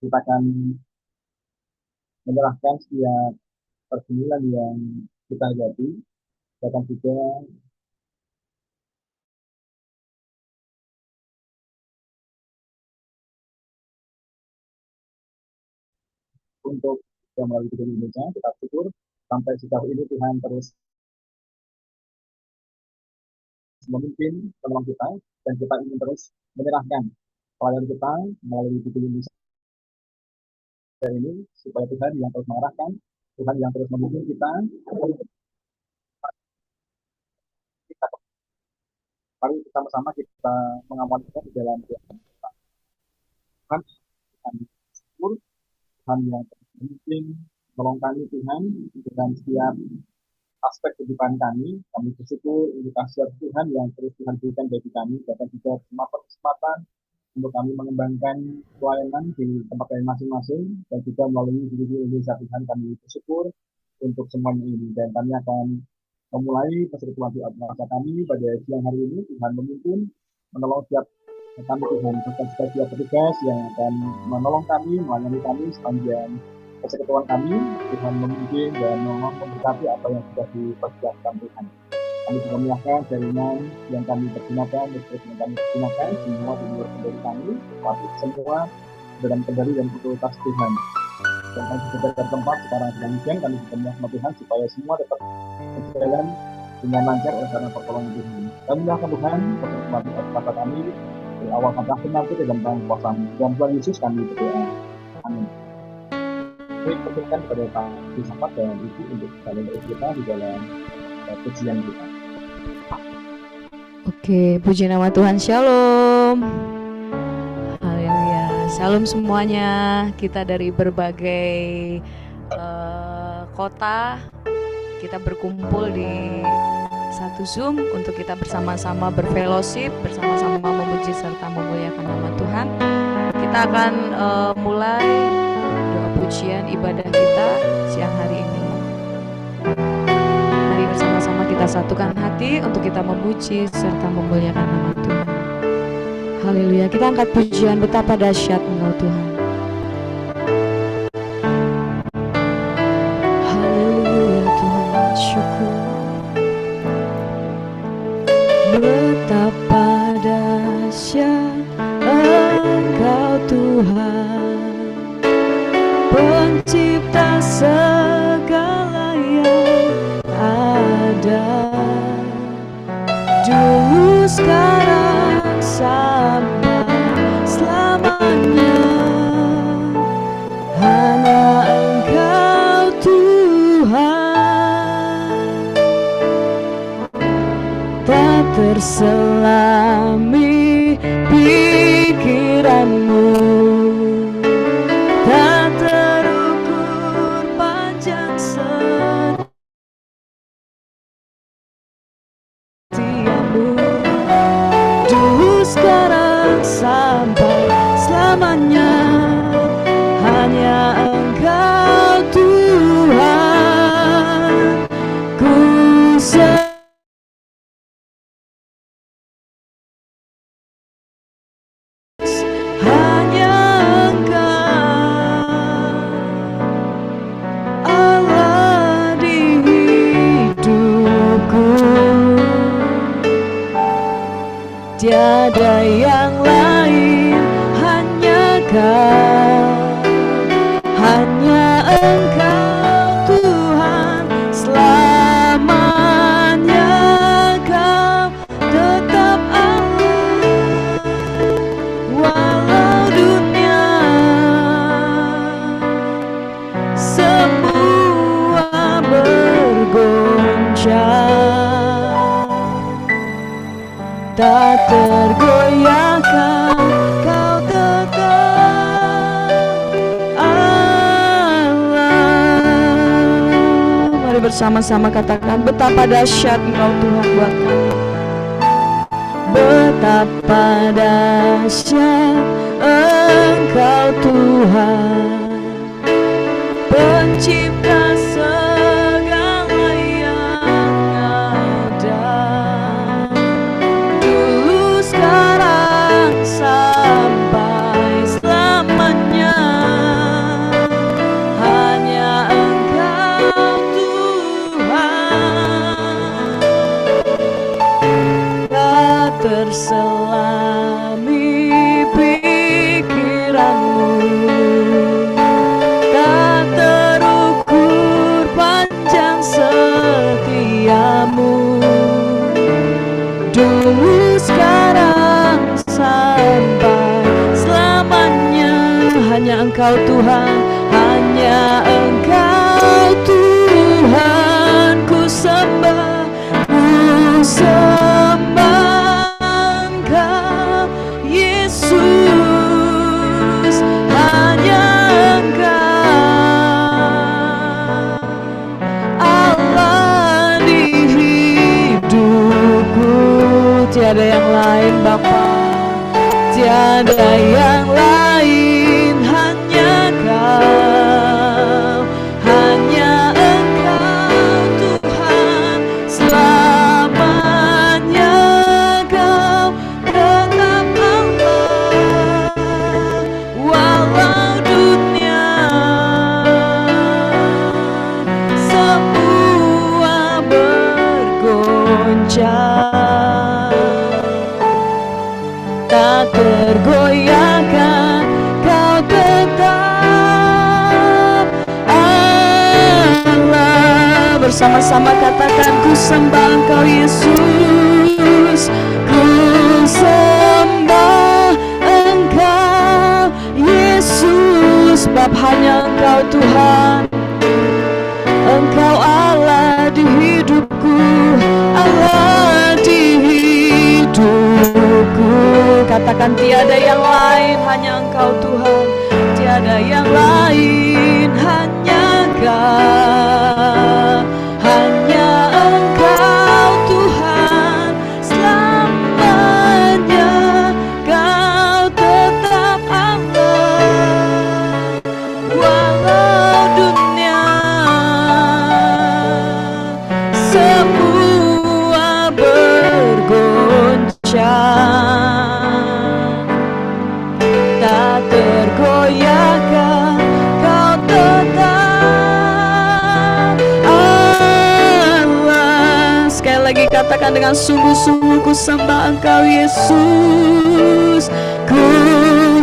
Kita akan menyerahkan setiap pergumulan yang kita hadapi. Kita akan juga untuk yang melalui video Indonesia, kita syukur sampai sejauh ini Tuhan terus memimpin penolong kita, dan kita ingin terus menyerahkan pelayanan kita melalui video Indonesia ini, supaya Tuhan yang terus mengarahkan, Tuhan yang terus memimpin kita. Kita mari sama-sama kita mengamalkan di dalam Tuhan. Tuhan syukur, Tuhan yang terus memimpin, tolong kami Tuhan dalam setiap aspek kehidupan kami. Kami bersyukur untuk kasih Tuhan yang terus Tuhan berikan bagi kami, dan juga kesempatan untuk kami mengembangkan pelayanan di tempat lain masing-masing, dan juga melalui video Indonesia. Tuhan, kami bersyukur untuk semuanya ini, dan kami akan memulai persekutuan doa puasa kami pada siang hari ini. Tuhan memimpin, menolong setiap kami Tuhan, serta setiap petugas yang akan menolong kami, melayani kami sepanjang persekutuan kami. Tuhan memimpin dan memberkati apa yang sudah dipersiapkan Tuhan. Kami juga menyerahkan jaringan yang kami pergunakan, listrik yang kami pergunakan, semua di luar kendali kami, tapi semua dalam kendali dan otoritas Tuhan. Dan kami juga bertempat sekarang sedang hujan, kami juga menyerahkan Tuhan supaya semua tetap berjalan dengan lancar oleh karena pertolongan Tuhan. Kami menyerahkan Tuhan pertemuan kata kami dari awal sampai akhir nanti dalam bulan puasa. Dalam Tuhan Yesus kami berdoa. Amin. Kami persilakan kepada Pak Yusafat dan Ibu untuk saling kita di dalam pujian kita. Oke, puji nama Tuhan, Shalom. Haleluya, Shalom semuanya. Kita dari berbagai kota, kita berkumpul di satu Zoom untuk kita bersama-sama berfellowship, bersama-sama memuji serta memuliakan nama Tuhan. Kita akan mulai doa pujian ibadah kita siang hari ini. Mari bersama-sama kita satukan hati untuk kita memuji serta memuliakan nama Tuhan. Haleluya, kita angkat pujian betapa dahsyat Engkau Tuhan. Haleluya Tuhan, syukur. Betapa dahsyat Engkau Tuhan, pencipta segala yang ada, dulu sekarang sampai selamanya. Hanya Engkau Tuhan, tak terselami pikiranmu, tak terukur panjang setiamu, dulu sekarang sampai selamanya. Hanya Engkau Tuhan, ku hanya Engkau Allah di hidupku, tiada yang lain, hanya Kau, hanya Engkau Tuhan, selamanya Kau tetap Allah. Walau dunia semua bergoncang, tak tergoyahkan, Kau tetap Allah. Mari bersama-sama katakan, betapa dahsyat Engkau Tuhan buat kami. Betapa dahsyat Engkau Tuhan, pencipta segala yang ada, dulu sekarang sampai selamanya. hanya Engkau Tuhan, hanya Engkau Tuhan. Ku sembah Engkau Yesus, hanya Engkau Allah di hidupku. Tiada yang lain Bapa, tiada yang lain, hanya Kau, hanya Engkau Tuhan. Selamanya Kau tetap Allah, walau dunia semua bergoncang, tak tergoyahkan, Kau tetap Allah. Bersama-sama katakan, ku sembah Engkau Yesus, ku sembah Engkau Yesus, sebab hanya Engkau Tuhan, Engkau Allah di hidupku, Allah di hidupku. Katakan, tiada yang lain, hanya Engkau Tuhan, tiada yang lain, hanya Kau, hanya Engkau Tuhan. Selamanya Kau tetap Allah, walau dunia semua bergoncang, tak tergoyahkan, Kau tetap Allah. Sekali lagi katakan dengan sungguh-sungguh, ku sembah Engkau Yesus, ku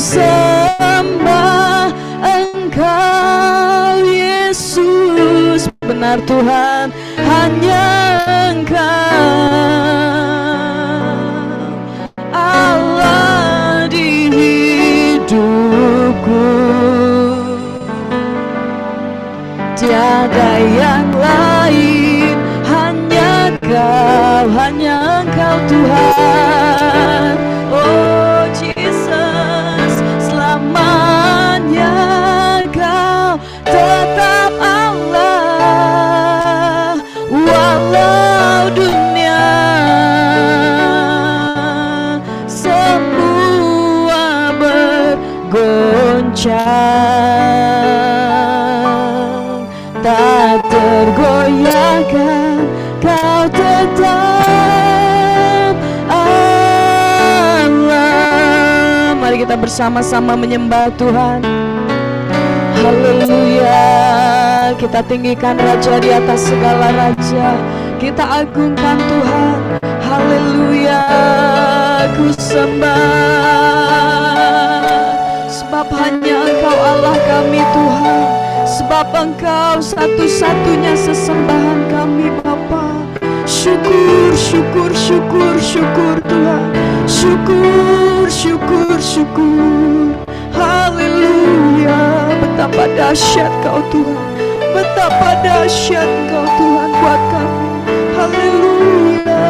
sembah Engkau Yesus. Benar Tuhan, hanya Engkau Allah di hidupku, tiada yang lain, hanya Kau, hanya Engkau Tuhan. Oh Jesus, selamanya Kau tetap Allah, walau dunia semua bergoncang, tak tergoyahkan, Kau tetap Allah. Mari kita bersama-sama menyembah Tuhan. Haleluya. Kita tinggikan Raja di atas segala raja, kita agungkan Tuhan. Haleluya. Ku sembah, sebab hanya Engkau Allah kami Tuhan, sebab Engkau satu-satunya sesembahan kami Bapa. Syukur, syukur, syukur, syukur Tuhan. Syukur, syukur, syukur. Haleluya. Betapa dahsyat Kau Tuhan, betapa dahsyat Kau Tuhan buat kami. Haleluya.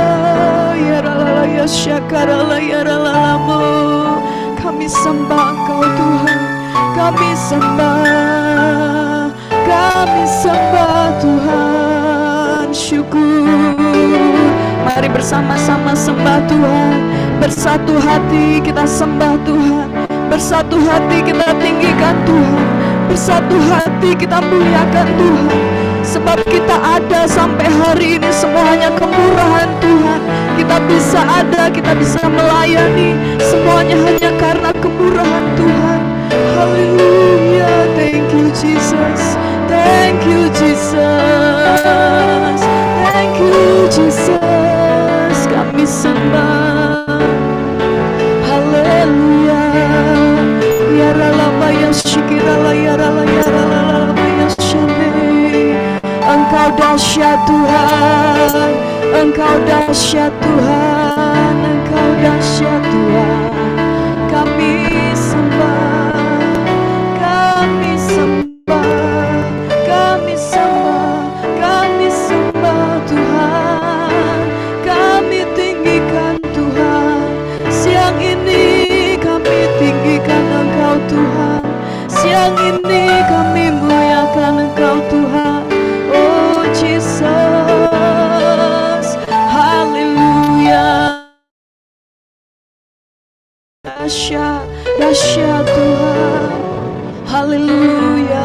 Ya ralala ya syakarala ya ralalamu. Kami sembah Engkau Tuhan, kami sembah, kami sembah Tuhan. Syukur. Mari bersama-sama sembah Tuhan. Bersatu hati kita sembah Tuhan, bersatu hati kita tinggikan Tuhan, bersatu hati kita muliakan Tuhan. Sebab kita ada sampai hari ini semuanya kemurahan Tuhan. Kita bisa ada, kita bisa melayani, semuanya hanya karena kemurahan Tuhan. Haleluya. Thank you Jesus, thank you Jesus, thank you Jesus. Kami sembah. Haleluya. Ya ralaba ya syikirala ya rala ya rala ya syane. Engkau dahsyat Tuhan, Engkau dahsyat Tuhan, Engkau dahsyat Tuhan. Kami sembah, siang ini kami muliakan Engkau Tuhan. Oh Jesus, haleluya. Dahsyat, dahsyat Tuhan. Haleluya,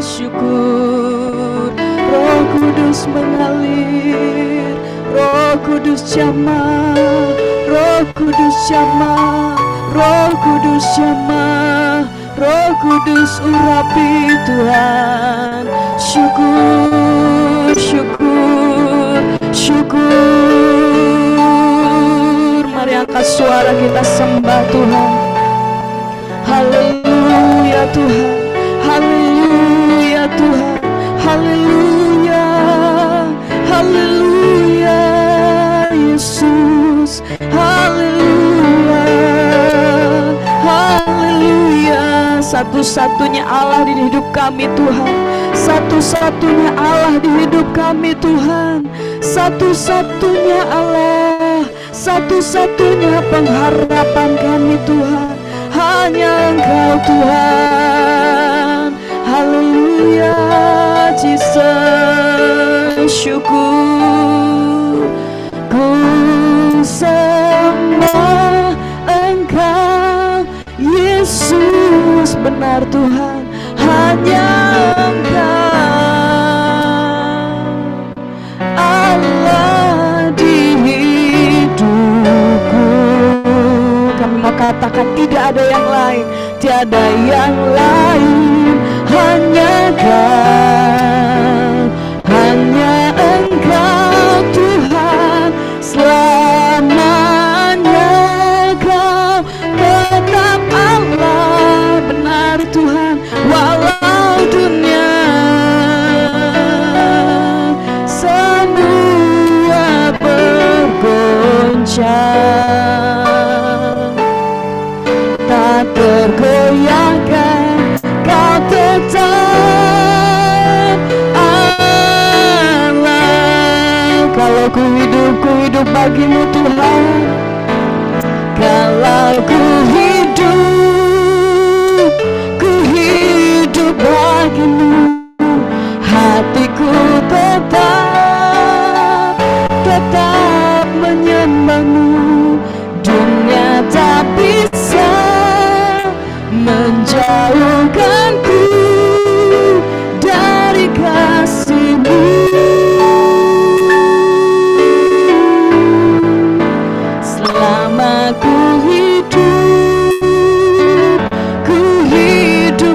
syukur. Roh Kudus mengalir, Roh Kudus jamah, Roh Kudus jamah, Roh Kudus jamah, Roh Kudus urapi Tuhan. Syukur, syukur, syukur. Mari angkat suara kita sembah Tuhan. Haleluya Tuhan, haleluya Tuhan, haleluya, haleluya Yesus, haleluya, haleluya. Satu-satunya Allah di hidup kami Tuhan, satu-satunya Allah di hidup kami Tuhan, satu-satunya Allah, satu-satunya pengharapan kami Tuhan, hanya Engkau Tuhan. Haleluya Jesus, syukur. Ku sembah Engkau Yesus, benar Tuhan, hanya Engkau Allah di hidupku. Kami mau katakan tidak ada yang lain, tiada yang lain, hanya Kau, hanya Engkau Tuhan, selamanya Kau tetap Allah, benar Tuhan, walau dunia semua bergoncang, tak tergoyahkan, Kau tetap Allah. Kalau ku hidup bagimu Tuhan. Kalau ku hidup bagimu, hatiku tetap menyembahmu. Dunia tak bisa menjauhkanku dari kasih-Mu. Selama ku hidup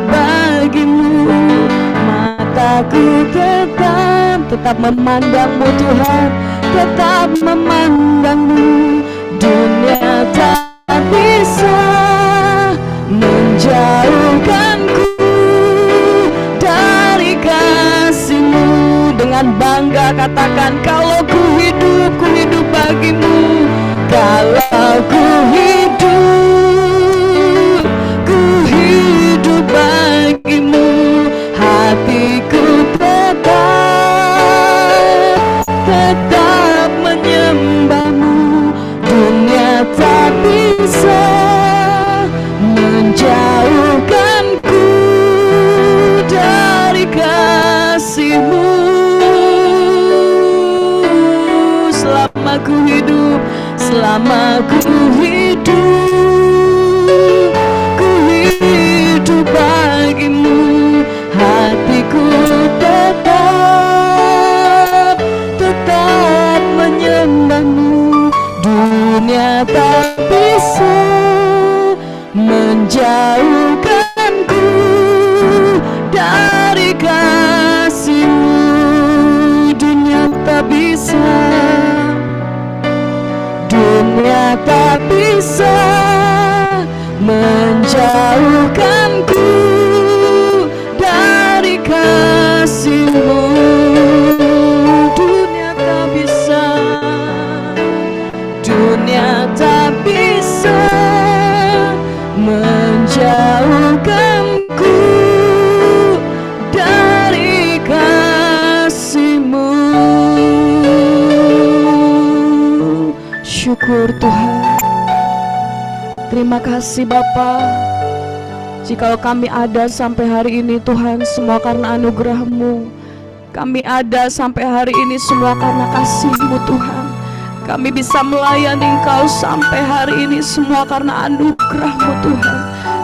bagimu, mataku tetap memandangmu Tuhan, tetap memandangmu. Dunia tak bisa menjauhkanku dari kasih-Mu. Dengan bangga katakan, kalau ku hidup bagimu. Kalau ku hidup bagimu, hatiku tetap menyembahmu. Dunia tak bisa menjauhkanku dari kasih-Mu. Selama ku hidup bagimu, hatiku tetap menyembahmu. Dunia tak bisa menjauhkanku dari kasih-Mu. Dunia tak bisa, dunia tak bisa menjauhkanku dari kasih-Mu. Dunia tak bisa, dunia tak bisa menjauhkanku dari kasih-Mu. Syukur Tuhan. Terima kasih Bapa. Jikalau kami ada sampai hari ini Tuhan, semua karena anugerah-Mu. Kami ada sampai hari ini semua karena kasih-Mu Tuhan. Kami bisa melayani Engkau sampai hari ini semua karena anugerah-Mu Tuhan.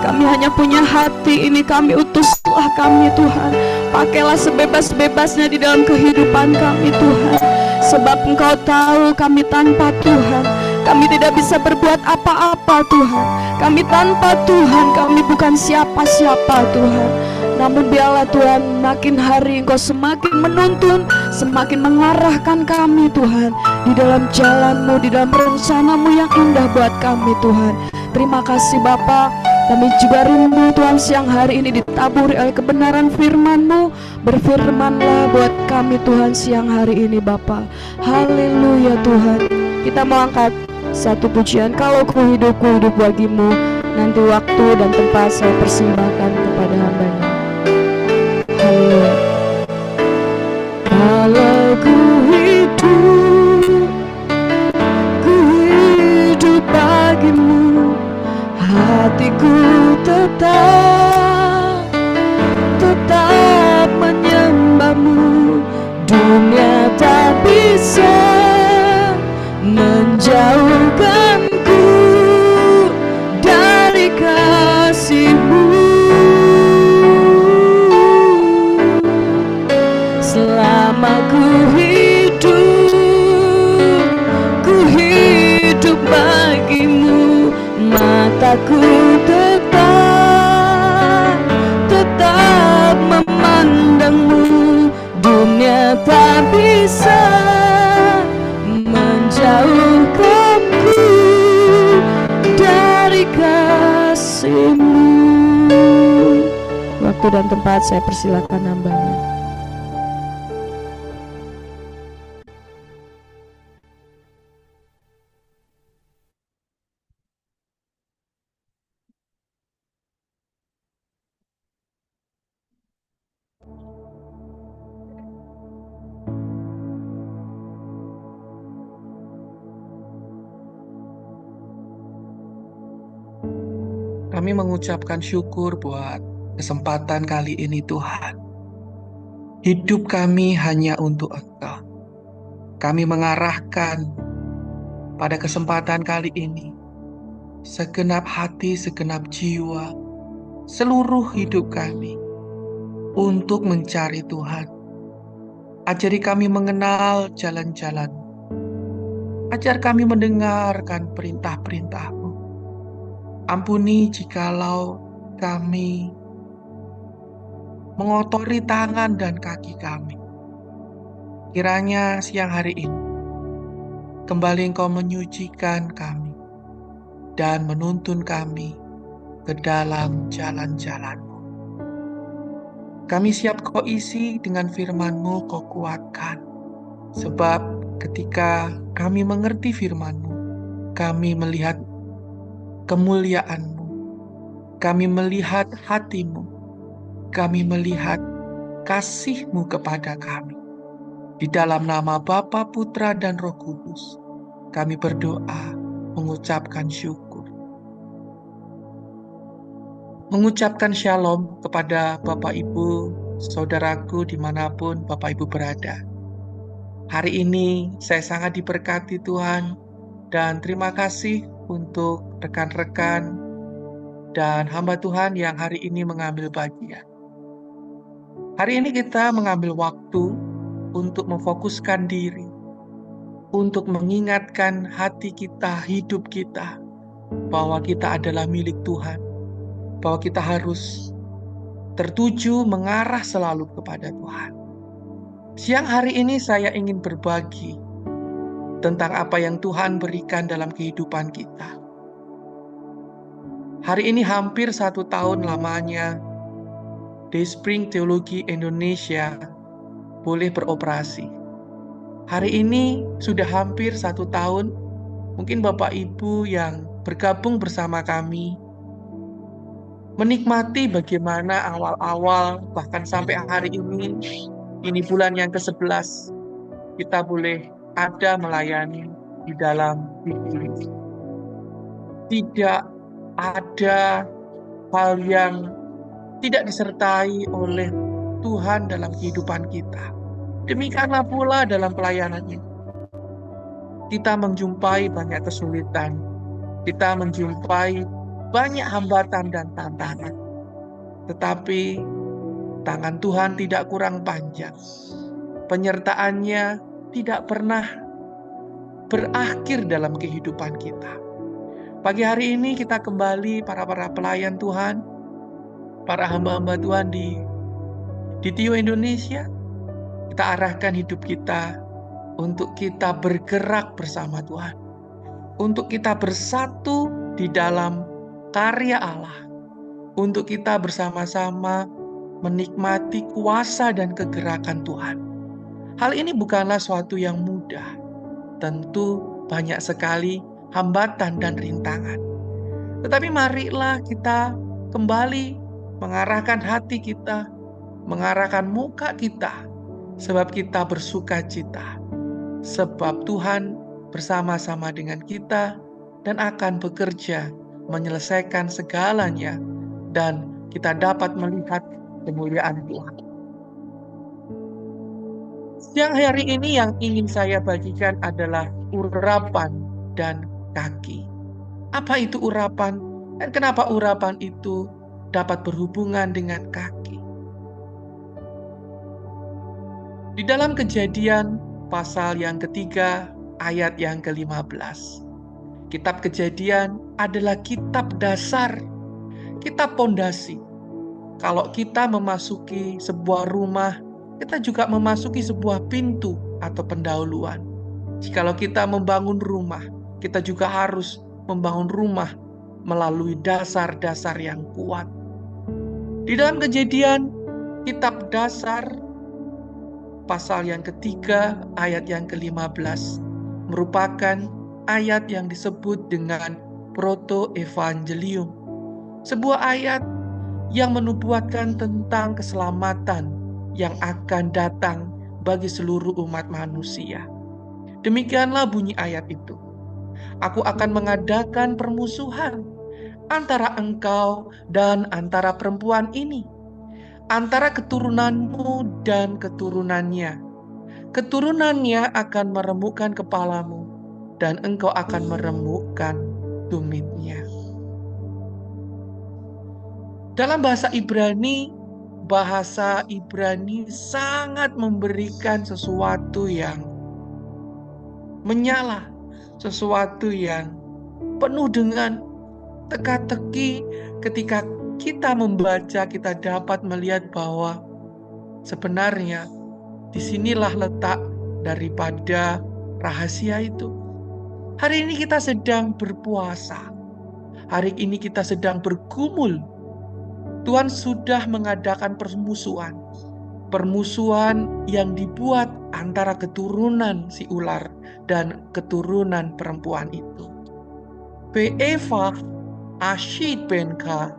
Kami hanya punya hati ini, kami utuslah kami Tuhan. Pakailah sebebas-bebasnya di dalam kehidupan kami Tuhan. Sebab Engkau tahu kami tanpa Tuhan, kami tidak bisa berbuat apa-apa Tuhan. Kami tanpa Tuhan, kami bukan siapa-siapa Tuhan. Namun biarlah Tuhan, makin hari Engkau semakin menuntun, semakin mengarahkan kami Tuhan, di dalam jalan-Mu, di dalam rencana-Mu yang indah buat kami Tuhan. Terima kasih Bapa. Kami juga rindu Tuhan siang hari ini ditaburi oleh kebenaran firman-Mu. Berfirmanlah buat kami Tuhan siang hari ini Bapa. Haleluya Tuhan. Kita mau angkat satu pujian, kalau ku hidup bagimu. Nanti waktu dan tempat saya persembahkan kepada hamba-Nya. Haleluya. Kalau ku hidup bagimu, hatiku tetap menyembah-Mu. Dunia tak bisa menjauhkanku dari kasih-Mu. Selama ku hidup bagimu, mataku tetap memandang-Mu. Dunia tak bisa menjauhkanku dari kasih-Mu. Waktu dan tempat saya persilakan hamba-Nya. Kami mengucapkan syukur buat kesempatan kali ini Tuhan. Hidup kami hanya untuk Engkau. Kami mengarahkan pada kesempatan kali ini segenap hati, segenap jiwa, seluruh hidup kami untuk mencari Tuhan. Ajari kami mengenal jalan-Jalan. Ajar kami mendengarkan perintah-perintah-Mu. Ampuni jikalau kami mengotori tangan dan kaki kami. Kiranya siang hari ini kembali Engkau menyucikan kami dan menuntun kami ke dalam jalan-Jalan-Mu. Kami siap Kau isi dengan firman-Mu, Kau kuatkan. Sebab ketika kami mengerti firman-Mu, kami melihat kemuliaan-Mu, kami melihat hati-Mu, kami melihat kasih-Mu kepada kami. Di dalam nama Bapa, Putra, dan Roh Kudus, kami berdoa, mengucapkan syukur. Mengucapkan shalom kepada Bapak Ibu, saudaraku dimanapun Bapak Ibu berada. Hari ini saya sangat diberkati Tuhan, dan terima kasih untuk rekan-rekan dan hamba Tuhan yang hari ini mengambil bagian. Hari ini kita mengambil waktu untuk memfokuskan diri, untuk mengingatkan hati kita, hidup kita, bahwa kita adalah milik Tuhan, bahwa kita harus tertuju mengarah selalu kepada Tuhan. Siang hari ini saya ingin berbagi tentang apa yang Tuhan berikan dalam kehidupan kita. Hari ini hampir 1 tahun lamanya Dayspring Teologi Indonesia boleh beroperasi. Hari ini sudah hampir 1 tahun, mungkin Bapak Ibu yang bergabung bersama kami menikmati bagaimana awal-awal bahkan sampai hari ini bulan yang ke-11, kita boleh ada melayani di dalam hidup. Tidak ada hal yang tidak disertai oleh Tuhan dalam kehidupan kita. Demikianlah pula dalam pelayanan ini. Kita menjumpai banyak kesulitan. Kita menjumpai banyak hambatan dan tantangan. Tetapi tangan Tuhan tidak kurang panjang. Penyertaannya tidak pernah berakhir dalam kehidupan kita. Pagi hari ini kita kembali para pelayan Tuhan, para hamba-hamba Tuhan di TIO Indonesia, kita arahkan hidup kita untuk kita bergerak bersama Tuhan, untuk kita bersatu di dalam karya Allah, untuk kita bersama-sama menikmati kuasa dan kegerakan Tuhan. Hal ini bukanlah suatu yang mudah. Tentu banyak sekali hambatan dan rintangan. Tetapi marilah kita kembali mengarahkan hati kita, mengarahkan muka kita, sebab kita bersuka cita. Sebab Tuhan bersama-sama dengan kita dan akan bekerja menyelesaikan segalanya, dan kita dapat melihat kemuliaan Tuhan. Siang hari ini yang ingin saya bagikan adalah urapan dan kaki. Apa itu urapan dan kenapa urapan itu dapat berhubungan dengan kaki? Di dalam Kejadian pasal yang ketiga ayat yang ke-15. Kitab Kejadian adalah kitab dasar, kitab pondasi. Kalau kita memasuki sebuah rumah, kita juga memasuki sebuah pintu atau pendahuluan. Jikalau kita membangun rumah, kita juga harus membangun rumah melalui dasar-dasar yang kuat. Di dalam Kejadian, kitab dasar, pasal yang ketiga, ayat yang ke-15, merupakan ayat yang disebut dengan proto-evangelium. Sebuah ayat yang menubuatkan tentang keselamatan yang akan datang bagi seluruh umat manusia. Demikianlah bunyi ayat itu. Aku akan mengadakan permusuhan antara engkau dan antara perempuan ini, antara keturunanmu dan keturunannya. Keturunannya akan meremukkan kepalamu, dan engkau akan meremukkan tumitnya. Dalam bahasa Ibrani sangat memberikan sesuatu yang menyala, sesuatu yang penuh dengan teka-teki. Ketika kita membaca, kita dapat melihat bahwa sebenarnya disinilah letak daripada rahasia itu. Hari ini kita sedang berpuasa. Hari ini kita sedang bergumul. Tuhan sudah mengadakan permusuhan. Permusuhan yang dibuat antara keturunan si ular dan keturunan perempuan itu. Be'eva Ashid benka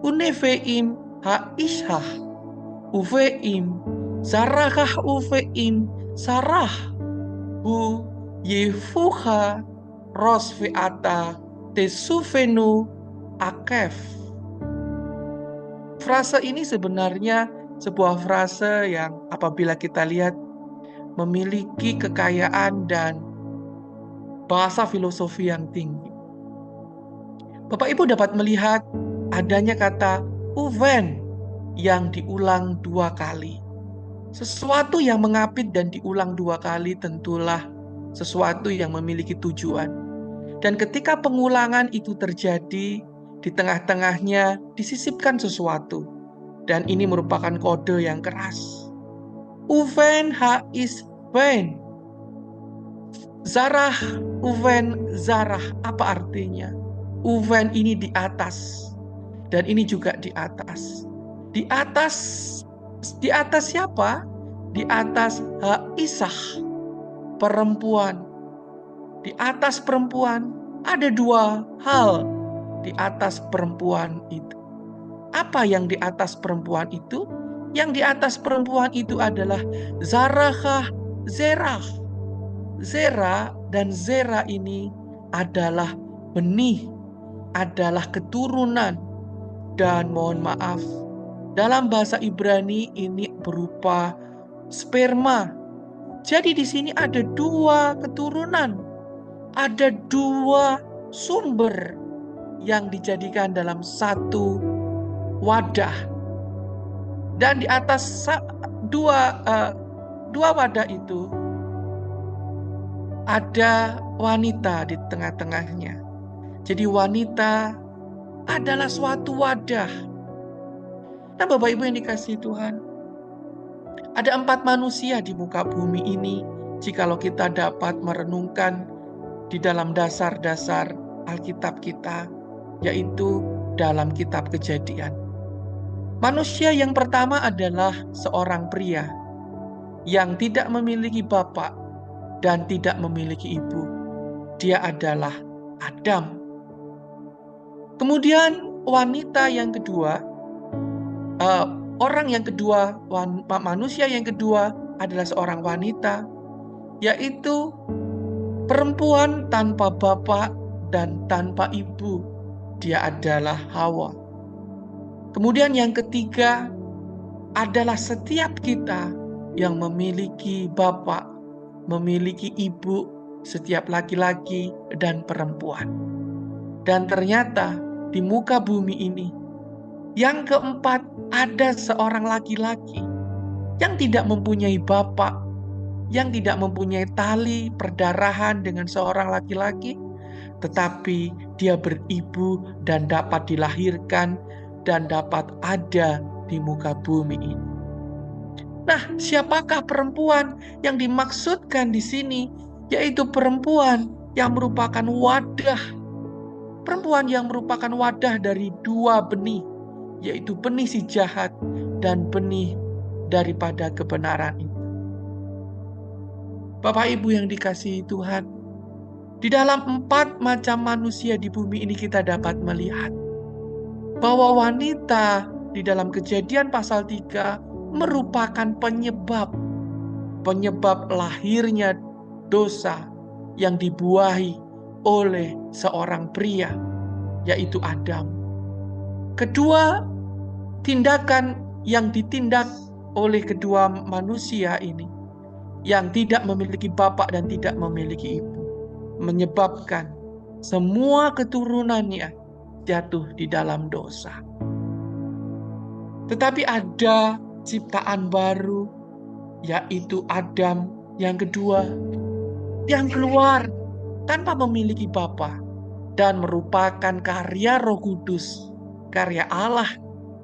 Uneveim ha-ishah Uveim Zarakah Uveim Sarah Bu Yefuha Rosveata Tesufenu Akef. Frase ini sebenarnya sebuah frase yang apabila kita lihat memiliki kekayaan dan bahasa filosofi yang tinggi. Bapak Ibu dapat melihat adanya kata uven yang diulang 2 kali. Sesuatu yang mengapit dan diulang 2 kali tentulah sesuatu yang memiliki tujuan. Dan ketika pengulangan itu terjadi, di tengah-tengahnya disisipkan sesuatu. Dan ini merupakan kode yang keras. Uven ha is ven. Zarah, uven, zarah. Apa artinya? Uven ini di atas. Dan ini juga di atas. Di atas siapa? Di atas ha-isah, perempuan. Di atas perempuan ada 2 hal di atas perempuan itu. Apa yang di atas perempuan itu? Yang di atas perempuan itu adalah Zarakah, Zerah. Zera dan Zera ini adalah benih, adalah keturunan. Dan mohon maaf, Dalam bahasa Ibrani ini berupa sperma. Jadi di sini ada dua keturunan, ada dua sumber yang dijadikan dalam satu wadah. Dan di atas dua wadah itu ada wanita di tengah-tengahnya. Jadi wanita adalah suatu wadah. Nah, Bapak Ibu yang dikasihi Tuhan, ada 4 manusia di muka bumi ini jikalau kita dapat merenungkan di dalam dasar-dasar Alkitab kita, yaitu dalam kitab Kejadian. Manusia yang pertama adalah seorang pria yang tidak memiliki bapak dan tidak memiliki ibu. Dia adalah Adam. Kemudian wanita yang kedua, orang yang kedua, manusia yang kedua adalah seorang wanita, yaitu perempuan tanpa bapak dan tanpa ibu. Dia adalah Hawa. Kemudian yang ketiga adalah setiap kita yang memiliki bapak, memiliki ibu, setiap laki-laki dan perempuan. Dan ternyata di muka bumi ini, yang keempat ada seorang laki-laki yang tidak mempunyai bapak, yang tidak mempunyai tali perdarahan dengan seorang laki-laki, tetapi dia beribu dan dapat dilahirkan dan dapat ada di muka bumi ini. Nah, siapakah perempuan yang dimaksudkan di sini? Yaitu perempuan yang merupakan wadah. Perempuan yang merupakan wadah dari dua benih, yaitu benih si jahat dan benih daripada kebenaran itu. Bapak Ibu yang dikasihi Tuhan, di dalam 4 macam manusia di bumi ini kita dapat melihat bahwa wanita di dalam Kejadian pasal 3 merupakan penyebab lahirnya dosa yang dibuahi oleh seorang pria, yaitu Adam. Kedua, tindakan yang ditindak oleh kedua manusia ini yang tidak memiliki bapak dan tidak memiliki ibu menyebabkan semua keturunannya jatuh di dalam dosa. Tetapi ada ciptaan baru, yaitu Adam yang kedua, yang keluar tanpa memiliki bapa dan merupakan karya Roh Kudus, karya Allah,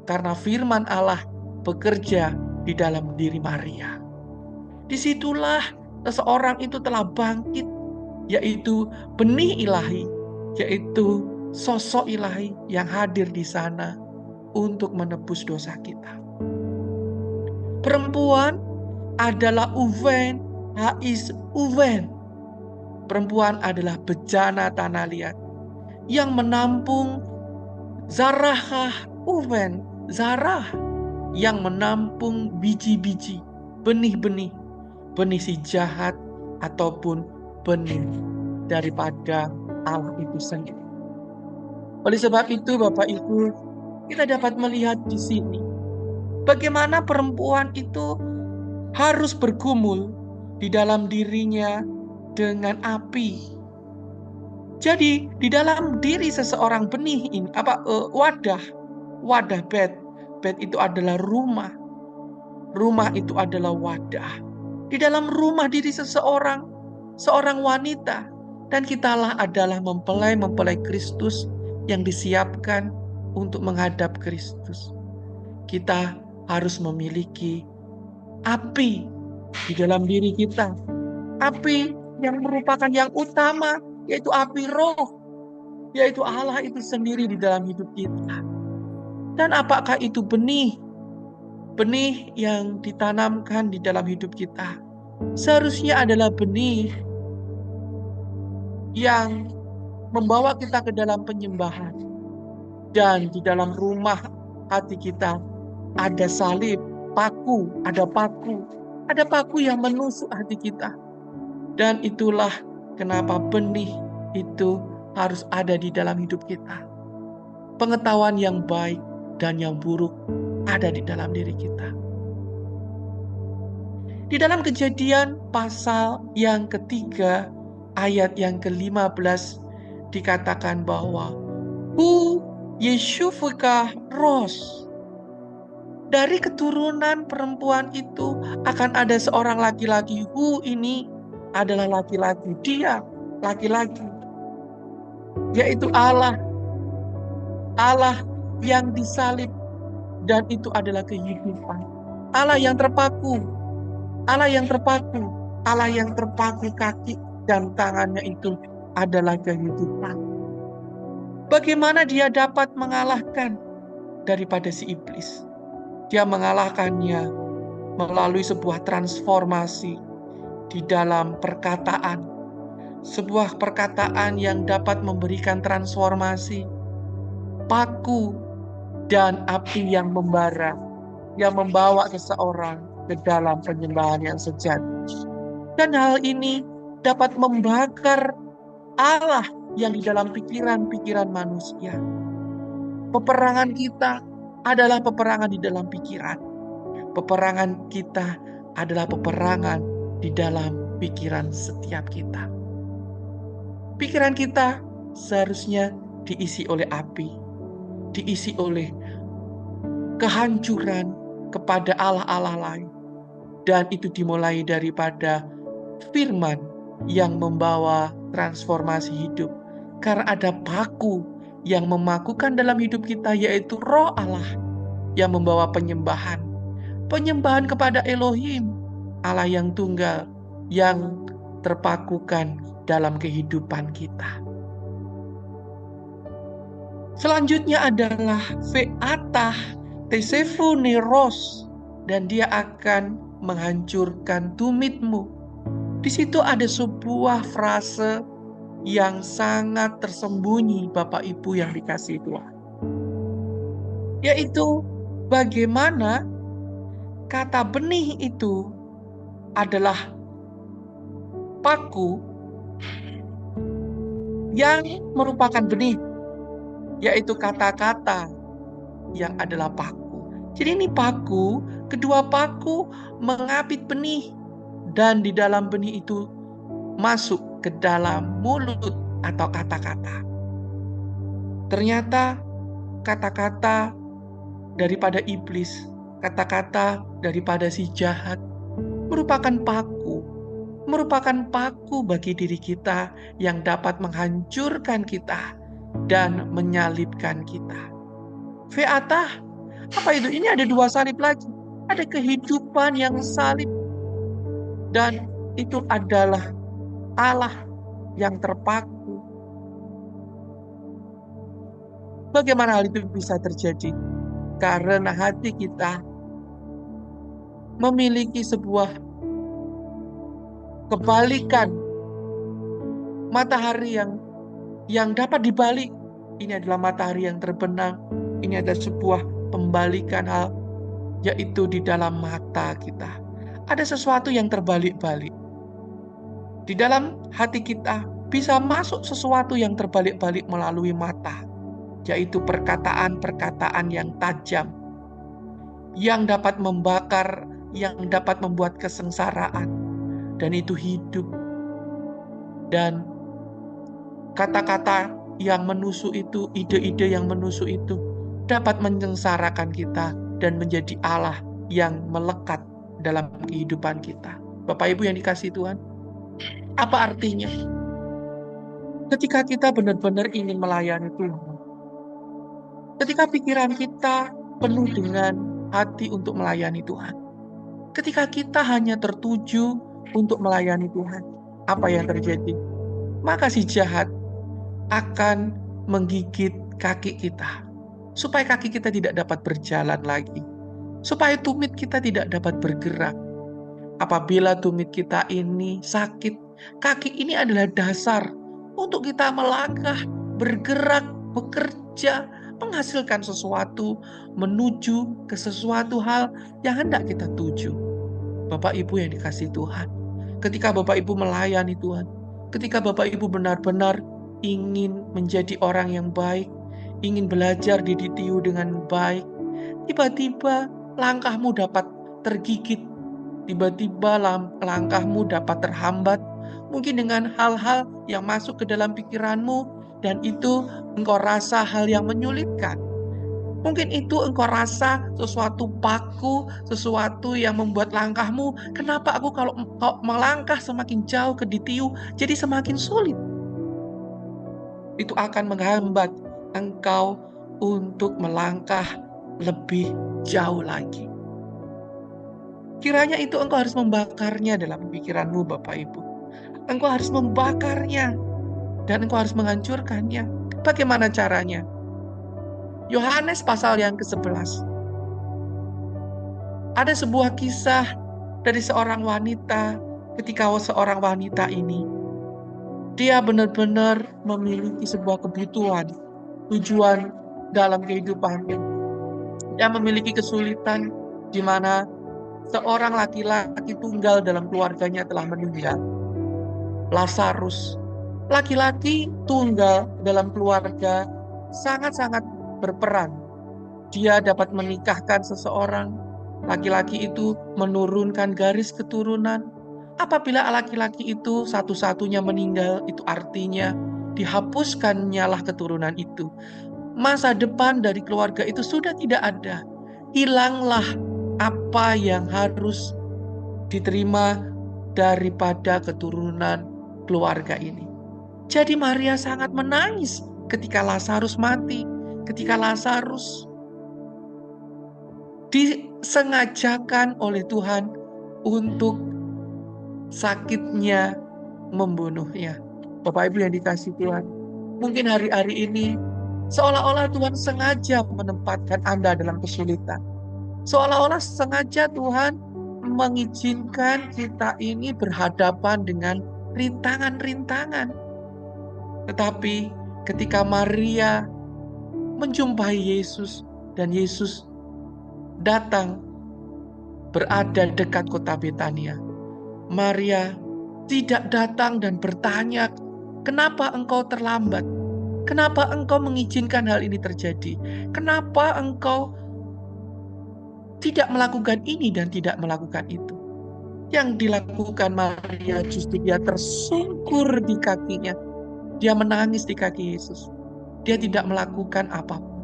karena firman Allah bekerja di dalam diri Maria. Disitulah seseorang itu telah bangkit, yaitu benih ilahi, yaitu sosok ilahi yang hadir di sana untuk menebus dosa kita. Perempuan adalah Uven, Hais Uven. Perempuan adalah bejana tanah liat yang menampung Zarah Uven, Zarah yang menampung biji-biji, benih-benih, benih si jahat ataupun benih daripada Allah itu sendiri. Oleh sebab itu, Bapak Ibu, kita dapat melihat di sini bagaimana perempuan itu harus bergumul di dalam dirinya dengan api. Jadi di dalam diri seseorang benih ini wadah bed itu adalah rumah. Rumah itu adalah wadah. Di dalam rumah diri seorang wanita, dan kitalah adalah mempelai Kristus yang disiapkan untuk menghadap Kristus. Kita harus memiliki api di dalam diri kita. Api yang merupakan yang utama, yaitu api roh, yaitu Allah itu sendiri di dalam hidup kita. Dan apakah itu benih? Benih yang ditanamkan di dalam hidup kita seharusnya adalah benih yang membawa kita ke dalam penyembahan. Dan di dalam rumah hati kita ada salib, ada paku yang menusuk hati kita. Dan itulah kenapa benih itu harus ada di dalam hidup kita. Pengetahuan yang baik dan yang buruk ada di dalam diri kita. Di dalam Kejadian pasal yang ketiga, ayat yang ke-15 dikatakan bahwa Hu Yeshuvika Ros. Dari keturunan perempuan itu akan ada seorang laki-laki. Hu ini adalah laki-laki. Dia laki-laki. Yaitu Allah. Allah yang disalib. Dan itu adalah kehidupan. Allah yang terpaku. Allah yang terpaku. Allah yang terpaku kaki dan tangannya itu adalah kehidupan. Bagaimana dia dapat mengalahkan daripada si iblis? Dia mengalahkannya melalui sebuah transformasi di dalam perkataan. Sebuah perkataan yang dapat memberikan transformasi. Paku dan api yang membara. Yang membawa seseorang ke dalam penyembahan yang sejati. Dan hal ini dapat membakar Allah yang di dalam pikiran-pikiran manusia. Peperangan kita adalah peperangan di dalam pikiran. Peperangan kita adalah peperangan di dalam pikiran setiap kita. Pikiran kita seharusnya diisi oleh api, diisi oleh kehancuran kepada Allah-Allah lain. Dan itu dimulai daripada firman yang membawa transformasi hidup. Karena ada paku yang memakukan dalam hidup kita, yaitu Roh Allah yang membawa penyembahan. Penyembahan kepada Elohim, Allah yang tunggal, yang terpakukan dalam kehidupan kita. Selanjutnya adalah Ve'atah Tesefu Neros, dan dia akan menghancurkan tumitmu. Di situ ada sebuah frase yang sangat tersembunyi, Bapak Ibu yang dikasihi Tuhan. Yaitu bagaimana kata benih itu adalah paku yang merupakan benih, yaitu kata-kata yang adalah paku. Jadi ini paku, kedua paku mengapit benih, dan di dalam benih itu masuk ke dalam mulut atau kata-kata. Ternyata kata-kata daripada iblis, kata-kata daripada si jahat merupakan paku bagi diri kita yang dapat menghancurkan kita dan menyalibkan kita. Ve'atah, apa itu? Ini ada dua salib lagi. Ada kehidupan yang salib. Dan itu adalah Allah yang terpaku. Bagaimana hal itu bisa terjadi? Karena hati kita memiliki sebuah kebalikan. Matahari yang dapat dibalik. Ini adalah matahari yang terbenam. Ini ada sebuah pembalikan hal, yaitu di dalam mata kita. Ada sesuatu yang terbalik-balik. Di dalam hati kita bisa masuk sesuatu yang terbalik-balik melalui mata, yaitu perkataan-perkataan yang tajam, yang dapat membakar, yang dapat membuat kesengsaraan, dan itu hidup. Dan kata-kata yang menusuk itu, ide-ide yang menusuk itu, dapat menyengsarakan kita dan menjadi Allah yang melekat dalam kehidupan kita. Bapak Ibu yang dikasihi Tuhan, apa artinya? Ketika kita benar-benar ingin melayani Tuhan, ketika pikiran kita penuh dengan hati untuk melayani Tuhan, ketika kita hanya tertuju untuk melayani Tuhan, apa yang terjadi? Maka si jahat akan menggigit kaki kita, supaya kaki kita tidak dapat berjalan lagi, supaya tumit kita tidak dapat bergerak. Apabila tumit kita ini sakit, kaki ini adalah dasar untuk kita melangkah, bergerak, bekerja, menghasilkan sesuatu, menuju ke sesuatu hal yang hendak kita tuju. Bapak Ibu yang dikasihi Tuhan, ketika Bapak Ibu melayani Tuhan, ketika Bapak Ibu benar-benar ingin menjadi orang yang baik, ingin belajar dididik dengan baik, tiba-tiba langkahmu dapat tergigit, tiba-tiba langkahmu dapat terhambat, mungkin dengan hal-hal yang masuk ke dalam pikiranmu, dan itu engkau rasa hal yang menyulitkan. Mungkin itu engkau rasa sesuatu paku, sesuatu yang membuat langkahmu, kenapa aku kalau engkau melangkah semakin jauh ke ditiu, jadi semakin sulit. Itu akan menghambat engkau untuk melangkah lebih jauh lagi. Kiranya itu engkau harus membakarnya dalam pikiranmu, Bapak Ibu. Engkau harus membakarnya dan engkau harus menghancurkannya. Bagaimana caranya? Yohanes pasal yang ke-11. Ada sebuah kisah dari seorang wanita, ketika seorang wanita ini, dia benar-benar memiliki sebuah kebutuhan, tujuan dalam kehidupannya. Dia memiliki kesulitan di mana seorang laki-laki tunggal dalam keluarganya telah meninggal. Lazarus, laki-laki tunggal dalam keluarga, sangat-sangat berperan. Dia dapat menikahkan seseorang, laki-laki itu menurunkan garis keturunan. Apabila laki-laki itu satu-satunya meninggal, itu artinya dihapuskannya lah keturunan itu. Masa depan dari keluarga itu sudah tidak ada. Hilanglah apa yang harus diterima daripada keturunan keluarga ini. Jadi Maria sangat menangis ketika Lazarus mati, ketika Lazarus disengajakan oleh Tuhan untuk sakitnya membunuhnya. Bapak Ibu yang dikasihi Tuhan, mungkin hari-hari ini seolah-olah Tuhan sengaja menempatkan Anda dalam kesulitan. Seolah-olah sengaja Tuhan mengizinkan kita ini berhadapan dengan rintangan-rintangan. Tetapi ketika Maria menjumpai Yesus dan Yesus datang berada dekat kota Betania, Maria tidak datang dan bertanya, "Kenapa engkau terlambat? Kenapa engkau mengizinkan hal ini terjadi? Kenapa engkau tidak melakukan ini dan tidak melakukan itu?" Yang dilakukan Maria justru dia tersungkur di kakinya. Dia menangis di kaki Yesus. Dia tidak melakukan apapun.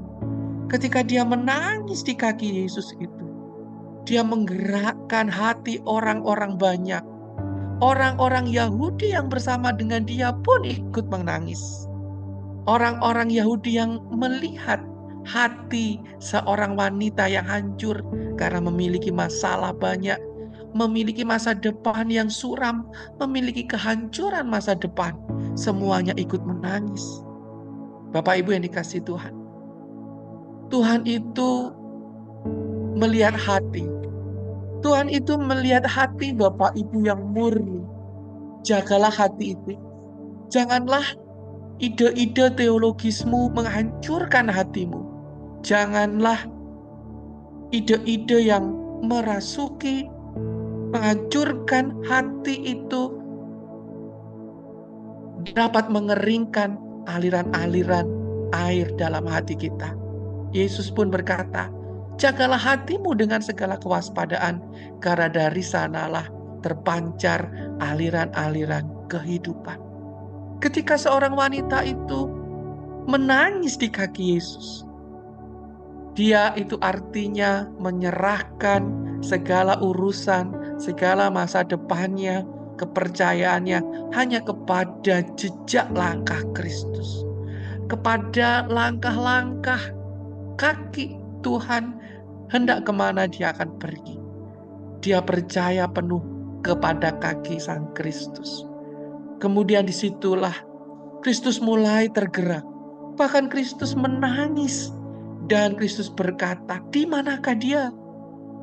Ketika dia menangis di kaki Yesus itu, dia menggerakkan hati orang-orang banyak. Orang-orang Yahudi yang bersama dengan dia pun ikut menangis. Orang-orang Yahudi yang melihat hati seorang wanita yang hancur karena memiliki masalah banyak, memiliki masa depan yang suram, memiliki kehancuran masa depan, semuanya ikut menangis. Bapak Ibu yang dikasihi Tuhan, Tuhan itu melihat hati. Tuhan itu melihat hati Bapak Ibu yang murni. Jagalah hati itu. Janganlah ide-ide teologismu menghancurkan hatimu. Janganlah ide-ide yang merasuki, menghancurkan hati itu dapat mengeringkan aliran-aliran air dalam hati kita. Yesus pun berkata, "Jagalah hatimu dengan segala kewaspadaan, karena dari sanalah terpancar aliran-aliran kehidupan." Ketika seorang wanita itu menangis di kaki Yesus, dia itu artinya menyerahkan segala urusan, segala masa depannya, kepercayaannya hanya kepada jejak langkah Kristus, kepada langkah-langkah kaki Tuhan, hendak kemana dia akan pergi. Dia percaya penuh kepada kaki Sang Kristus. Kemudian disitulah Kristus mulai tergerak. Bahkan Kristus menangis. Dan Kristus berkata, "Di manakah dia?"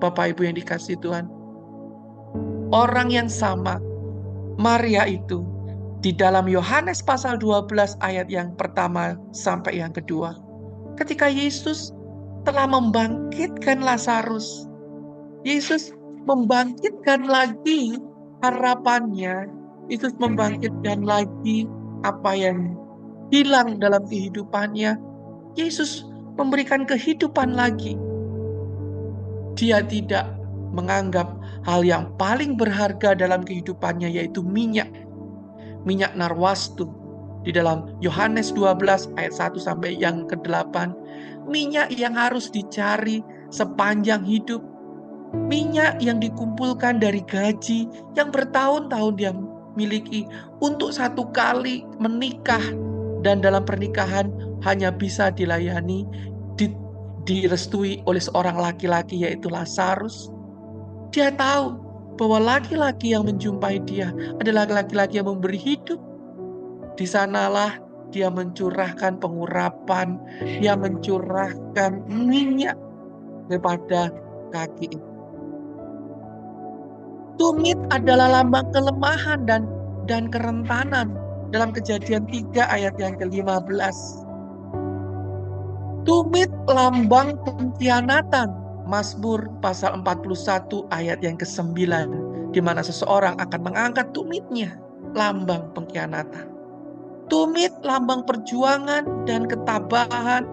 Bapak Ibu yang dikasihi Tuhan, orang yang sama, Maria itu, di dalam Yohanes pasal 12 ayat yang pertama sampai yang kedua, ketika Yesus telah membangkitkan Lazarus, Yesus membangkitkan lagi harapannya, Yesus membangkitkan lagi apa yang hilang dalam kehidupannya. Yesus memberikan kehidupan lagi. Dia tidak menganggap hal yang paling berharga dalam kehidupannya yaitu minyak. Minyak narwastu. Di dalam Yohanes 12 ayat 1 sampai yang ke-8. Minyak yang harus dicari sepanjang hidup. Minyak yang dikumpulkan dari gaji yang bertahun-tahun dia miliki untuk satu kali menikah. Dan dalam pernikahan hanya bisa dilayani, direstui oleh seorang laki-laki yaitu Lazarus. Dia tahu bahwa laki-laki yang menjumpai dia adalah laki-laki yang memberi hidup. Di sanalah dia mencurahkan pengurapan, dia mencurahkan minyak kepada kaki itu. Tumit adalah lambang kelemahan dan kerentanan dalam Kejadian 3 ayat yang ke-15. Tumit lambang pengkhianatan. Mazmur pasal 41 ayat yang ke-9, di mana seseorang akan mengangkat tumitnya, lambang pengkhianatan. Tumit lambang perjuangan dan ketabahan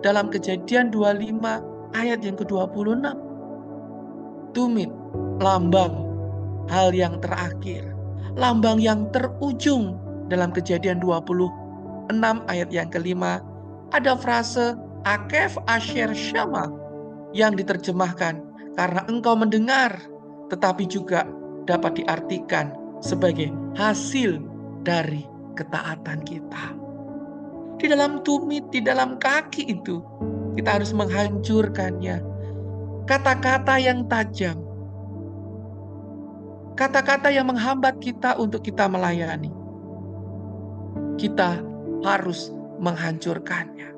dalam Kejadian 25 ayat yang ke-26. Tumit lambang hal yang terakhir, lambang yang terujung dalam Kejadian 26 ayat yang ke-5. Ada frase Akef Asher Shama yang diterjemahkan karena engkau mendengar, tetapi juga dapat diartikan sebagai hasil dari ketaatan kita. Di dalam tumit, di dalam kaki itu, kita harus menghancurkannya. Kata-kata yang tajam, kata-kata yang menghambat kita untuk kita melayani, kita harus menghancurkannya.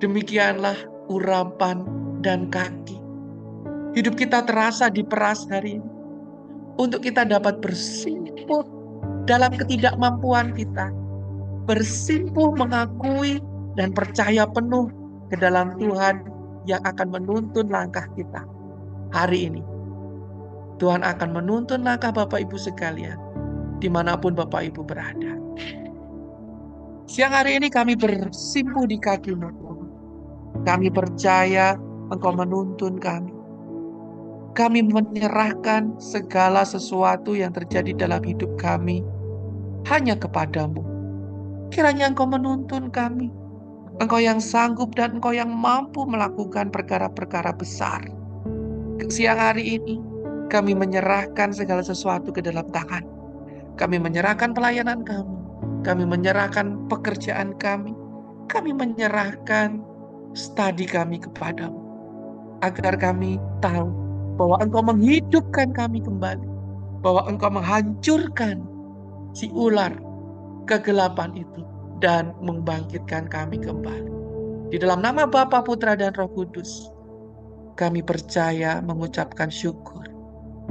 Demikianlah urapan dan kaki. Hidup kita terasa diperas hari ini untuk kita dapat bersimpuh dalam ketidakmampuan kita, bersimpuh mengakui dan percaya penuh ke dalam Tuhan yang akan menuntun langkah kita. Hari ini Tuhan akan menuntun langkah Bapak Ibu sekalian dimanapun Bapak Ibu berada. Siang hari ini kami bersimpuh di kaki-Mu. Kami percaya Engkau menuntun kami. Kami menyerahkan segala sesuatu yang terjadi dalam hidup kami hanya kepadamu. Kiranya Engkau menuntun kami. Engkau yang sanggup dan Engkau yang mampu melakukan perkara-perkara besar. Siang hari ini kami menyerahkan segala sesuatu ke dalam tangan. Kami menyerahkan pelayanan kami. Kami menyerahkan pekerjaan kami. Kami menyerahkan studi kami kepadamu. Agar kami tahu bahwa Engkau menghidupkan kami kembali. Bahwa Engkau menghancurkan si ular kegelapan itu dan membangkitkan kami kembali. Di dalam nama Bapa, Putra, dan Roh Kudus, kami percaya mengucapkan syukur.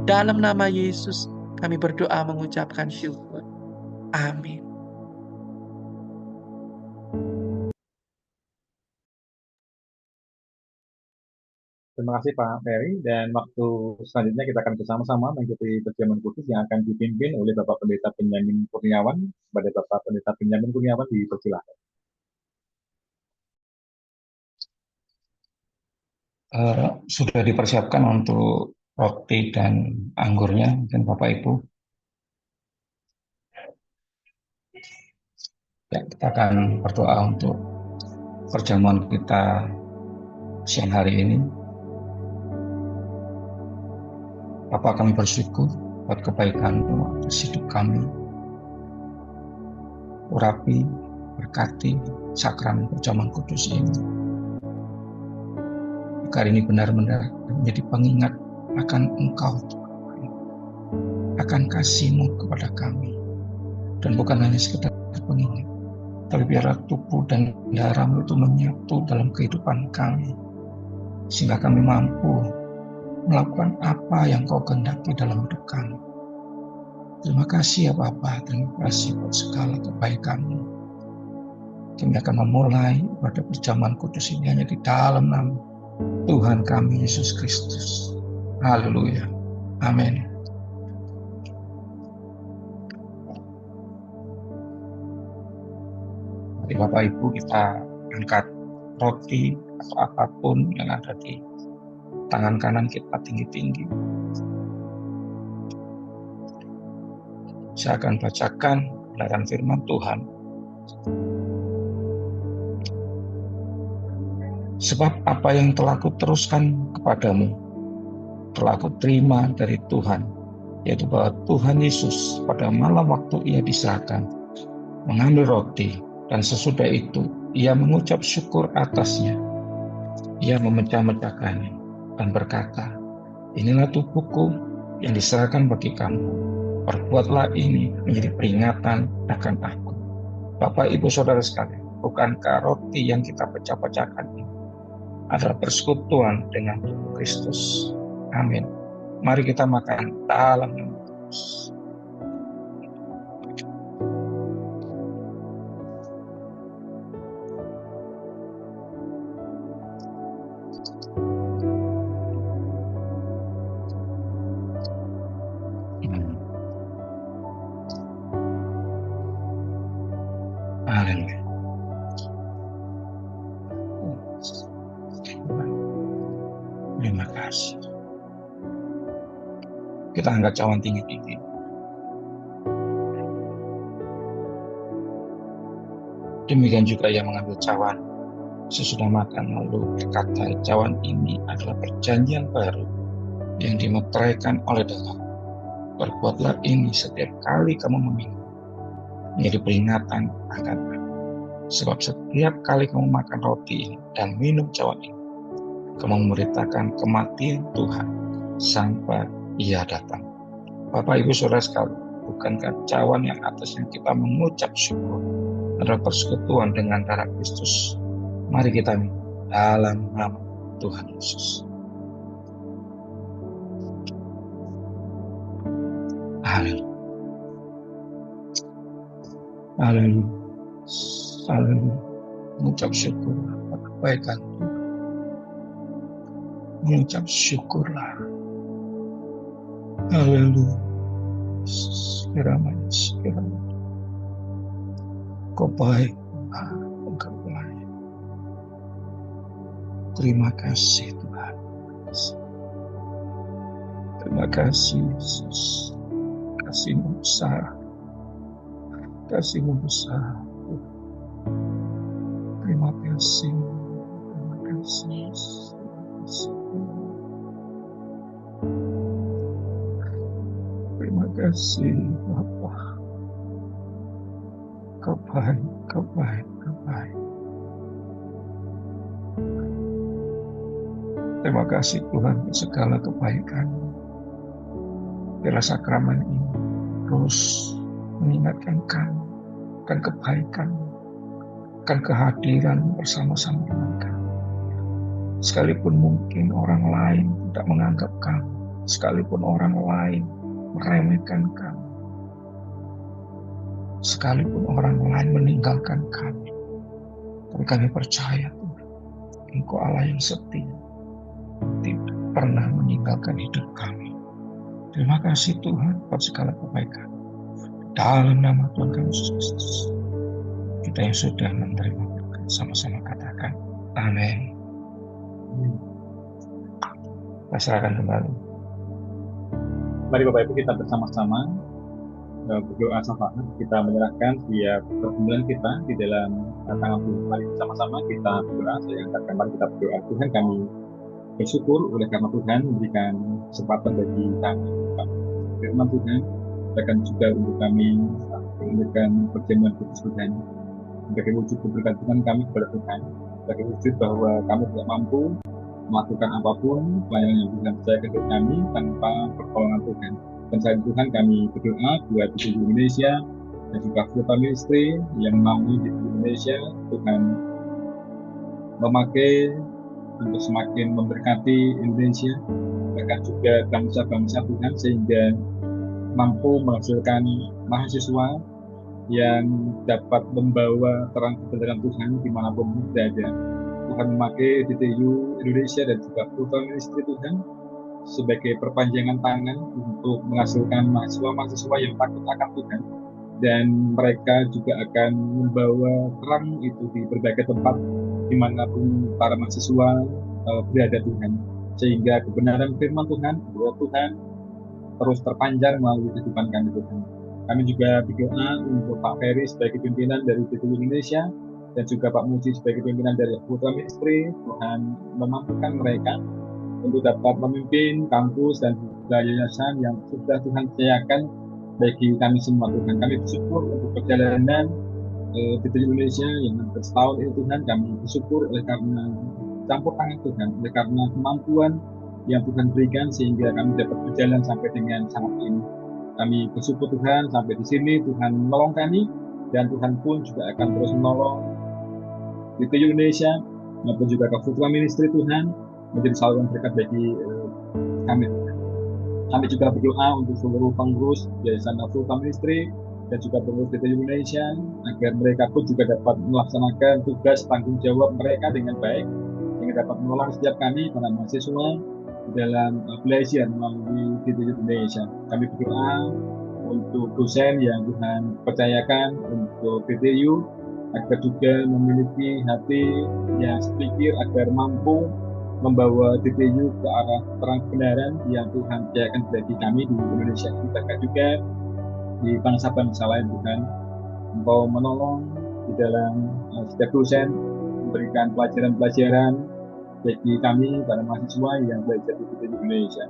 Dalam nama Yesus, kami berdoa mengucapkan syukur. Amin. Terima kasih Pak Ferry, dan waktu selanjutnya kita akan bersama-sama mengikuti perjamuan kudus yang akan dipimpin oleh Bapak Pendeta Benyamin Kurniawan. Kepada Bapak Pendeta Benyamin Kurniawan dipersilakan. Sudah dipersiapkan untuk roti dan anggurnya, mungkin Bapak Ibu. Ya, kita akan berdoa untuk perjamuan kita siang hari ini. Bapa, kami bersyukur buat kebaikan-Mu atas hidup kami. Urapi, berkati sakramen perjamuan kudus ini. Agar ini benar-benar menjadi pengingat akan Engkau, akan kasih-Mu kepada kami. Dan bukan hanya sekedar pengingat, tapi biarlah tubuh dan darah-Mu itu menyatu dalam kehidupan kami, sehingga kami mampu melakukan apa yang Kau kehendaki dalam hidup kami. Terima kasih ya Bapa, terima kasih buat segala kebaikan-Mu. Kami akan memulai pada perjamuan kudus ini hanya di dalam nama Tuhan kami Yesus Kristus. Haleluya. Amin. Mari Bapak Ibu, kita angkat roti atau apapun yang ada di tangan kanan kita tinggi-tinggi. Saya akan bacakan kebenaran firman Tuhan. Sebab apa yang telah kuteruskan kepadamu, telah kuterima dari Tuhan, yaitu bahwa Tuhan Yesus pada malam waktu ia diserahkan, mengambil roti, dan sesudah itu ia mengucap syukur atasnya. Ia memecah-mecahkannya dan berkata, inilah tubuhku yang diserahkan bagi kamu. Perbuatlah ini menjadi peringatan akan aku. Bapak, Ibu, Saudara sekalian, bukankah roti yang kita pecah-pecahkan ini adalah persekutuan dengan tubuh Kristus? Amin. Mari kita makan dalam nama Yesus. Haleluya. Terima kasih. Kita angkat cawan tinggi-tinggi. Demikian juga yang mengambil cawan sesudah makan lalu berkata, cawan ini adalah perjanjian baru yang dimeteraikan oleh darah. Perbuatlah ini setiap kali kamu meminum, menjadi peringatan akan aku. Sebab setiap kali kamu makan roti ini dan minum cawan ini, kamu memberitakan kematian Tuhan sampai ia datang. Bapak, Ibu, Saudara sekalian, bukankah cawan yang atasnya kita mengucap syukur adalah persekutuan dengan darah Kristus? Mari kita minum dalam nama Tuhan Yesus. Haleluya. Haleluya. Haleluya. Mengucap syukur atas kebaikan Tuhan. Mengucap syukurlah. Haleluya. Kiranya, kiranya. Kau baik, Engkau baik. Terima kasih Tuhan. Terima kasih Yesus. Kasih-Mu besar. Kasih-Mu besar. Terima kasih. Terima kasih. Terima kasih Bapa. Kau baik, Kau baik, Kau baik. Terima kasih Tuhan untuk segala kebaikan. Biarlah sakramen ini terus mengingatkan kami akan kebaikan, akan kehadiran bersama-sama dengan kami. Sekalipun mungkin orang lain tidak menganggap kami, sekalipun orang lain meremehkan kami, sekalipun orang lain meninggalkan kami, tapi kami percaya Tuhan, Engkau Allah yang setia, tidak pernah meninggalkan hidup kami. Terima kasih Tuhan atas segala kebaikan. Dalam nama Tuhan kami Yesus Kristus, kita yang sudah menerima berkat, sama-sama katakan amin. Kita serahkan kembali. Mari Bapak Ibu kita bersama-sama berdoa syafaat. Kita menyerahkan setiap pergumulan kita di dalam tangan Tuhan. Mari bersama-sama kita berdoa. Saya angkat mari kita berdoa. Tuhan, kami bersyukur oleh karena Tuhan memberikan kesempatan bagi kami. Firman Tuhan akan juga untuk kami memberikan perjamuan kudus Tuhan sebagai wujud keberkatan kami kepada Tuhan, sebagai wujud bahwa kami tidak mampu melakukan apapun pelayanan yang Tuhan percayakan kepada kami tanpa pertolongan Tuhan. Dan saat Tuhan kami berdoa buat di Indonesia dan juga kota ministry yang menaungi di Indonesia, Tuhan memakai untuk semakin memberkati Indonesia, bahkan juga bangsa-bangsa Tuhan, sehingga mampu menghasilkan mahasiswa yang dapat membawa terang kebenaran Tuhan dimanapun berada. Tuhan memakai DTU Indonesia dan juga Kota Ministry Tuhan sebagai perpanjangan tangan untuk menghasilkan mahasiswa-mahasiswa yang takut akan Tuhan, dan mereka juga akan membawa terang itu di berbagai tempat dimanapun para mahasiswa berada Tuhan, sehingga kebenaran firman Tuhan, doa Tuhan terus terpancar melalui kehidupan kami Tuhan. Kami juga berdoa untuk Pak Ferry sebagai pimpinan dari PTU Indonesia dan juga Pak Muji sebagai pimpinan dari Putra Ministry. Tuhan memampukan mereka untuk dapat memimpin kampus dan juga yayasan yang sudah Tuhan sediakan bagi kami semua Tuhan. Kami bersyukur untuk perjalanan PTU Indonesia yang hampir setahun ini Tuhan. Kami bersyukur oleh karena campur tangan Tuhan, oleh karena kemampuan yang Tuhan berikan sehingga kami dapat berjalan sampai dengan saat ini. Kami bersyukur Tuhan sampai di sini Tuhan menolong kami dan Tuhan pun juga akan terus menolong PTU Indonesia maupun juga ke Putra Ministry Tuhan menjadi saluran berkat bagi kami. Kami juga berdoa untuk seluruh pengurus Yayasan Putra Ministry dan juga pengurus PTU Indonesia agar mereka pun juga dapat melaksanakan tugas tanggung jawab mereka dengan baik sehingga dapat menolong setiap kami para mahasiswa dalam belajar melalui PTU Indonesia. Kami berdoa untuk dosen yang Tuhan percayakan untuk PTU agar juga memiliki hati yang sepikir agar mampu membawa PTU ke arah terang kebenaran yang Tuhan percayakan bagi kami di Indonesia. Kita juga di bangsa-bangsa lain Tuhan, Engkau menolong di dalam setiap dosen memberikan pelajaran-pelajaran bagi kami para mahasiswa yang belajar di PTU Indonesia.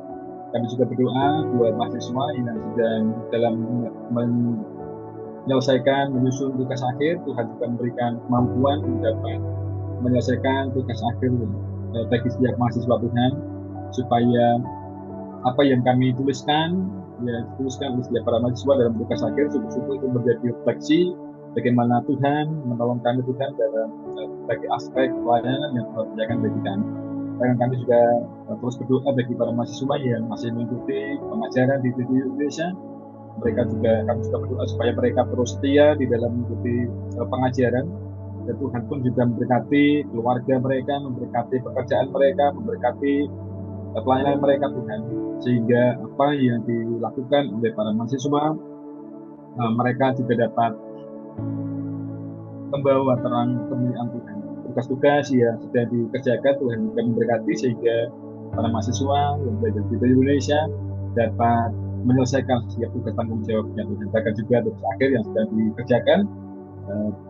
Kami juga berdoa buat mahasiswa yang sedang dalam menyelesaikan menyusun tugas akhir. Tuhan juga memberikan kemampuan untuk dapat menyelesaikan tugas akhir bagi setiap mahasiswa Tuhan, supaya apa yang kami tuliskan oleh setiap para mahasiswa dalam tugas akhir sungguh-sungguh itu menjadi refleksi bagaimana Tuhan menolong kami Tuhan dalam berbagai aspek pelayanan yang Tuhan berikan bagi kami. Dan kami juga terus berdoa bagi para mahasiswa yang masih mengikuti pengajaran di PTU Indonesia. Kami juga berdoa supaya mereka terus setia di dalam mengikuti pengajaran. Dan Tuhan pun juga memberkati keluarga mereka, memberkati pekerjaan mereka, memberkati pelayanan mereka Tuhan. Sehingga apa yang dilakukan oleh para mahasiswa, mereka juga dapat membawa terang kemuliaan Tuhan. Tugas-tugas yang sudah dikerjakan Tuhan juga memberkati sehingga para mahasiswa yang belajar di Indonesia dapat menyelesaikan setiap tugas tanggung jawabnya Tuhan. Bahkan juga tugas akhir yang sudah dikerjakan,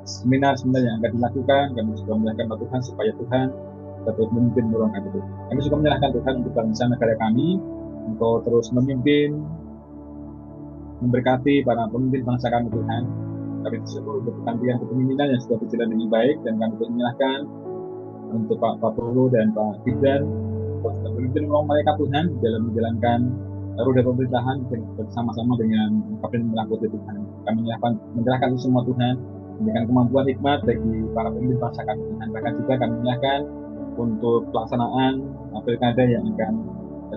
seminar-seminar yang akan dilakukan, kami juga menyerahkan Tuhan supaya Tuhan dapat memimpin menolong kami Tuhan. Kami juga menyerahkan Tuhan untuk bangsa negara kami, Engkau terus memimpin, memberkati para pemimpin bangsa kami Tuhan. Kami bersyukur untuk pergantian kepemimpinan yang sudah berjalan dengan baik, dan kami menyerahkan untuk Pak Prabowo dan Pak Gibran untuk memimpin menolong mereka Tuhan dalam menjalankan roda pemerintahan bersama-sama dengan Kabinet Merah Putih Tuhan. Kami menyerahkan semua Tuhan, memberikan kemampuan hikmat bagi para pemimpin bangsa kami Tuhan. Bahkan juga kami menyerahkan untuk pelaksanaan pilkada yang akan